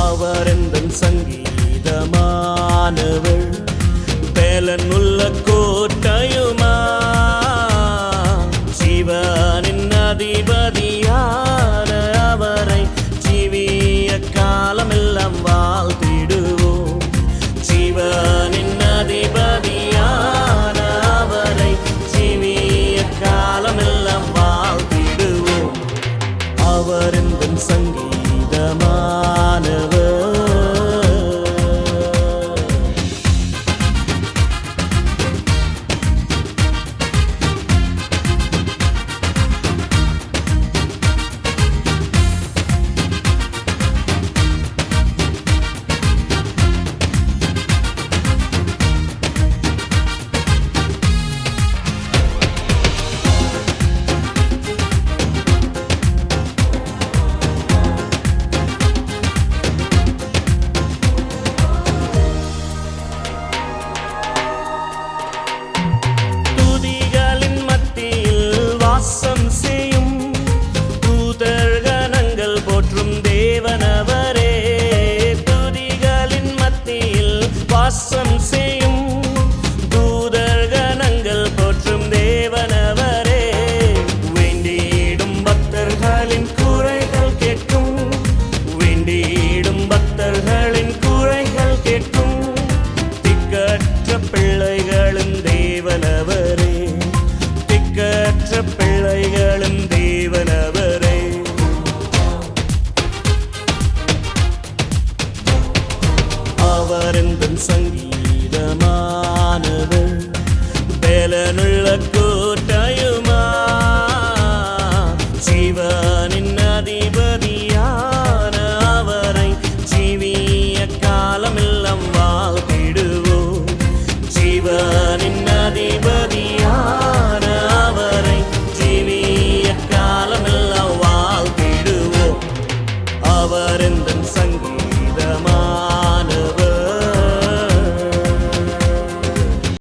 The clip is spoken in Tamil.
அவரெந்தன் சங்கீதமானவள் பேலனுள்ள கோட்டையுமா ஜீவனின் அதிபதியான அவரை ஜீவிய காலமெல்லாம் வாழ்த்திடுவோம். ஜீவனின் அதிபதியான அவரை ஜீவிய காலமெல்லாம் வாழ்த்திடுவோம். அவரெந்தன் சங்கீதமானவர். வாசம் செய்யும் தூதர்கணங்கள் போற்றும் தேவனவரே. துதிகளின் மத்தியில் வாசம் செய்யும் தூதர்கணங்கள் போற்றும் தேவனவரே. வேண்டிடும் பக்தர்களின் குறைகள் கேட்கும், வேண்டிடும் பக்தர்களின் குறைகள் கேட்கும். திக்கற்ற பிள்ளைகளின் தேவனவரே, திக்கற்ற பிள்ளைகளும் தேவனவரே. அவரெந்தன் சங்கீதமானவர் பேலனுள்ள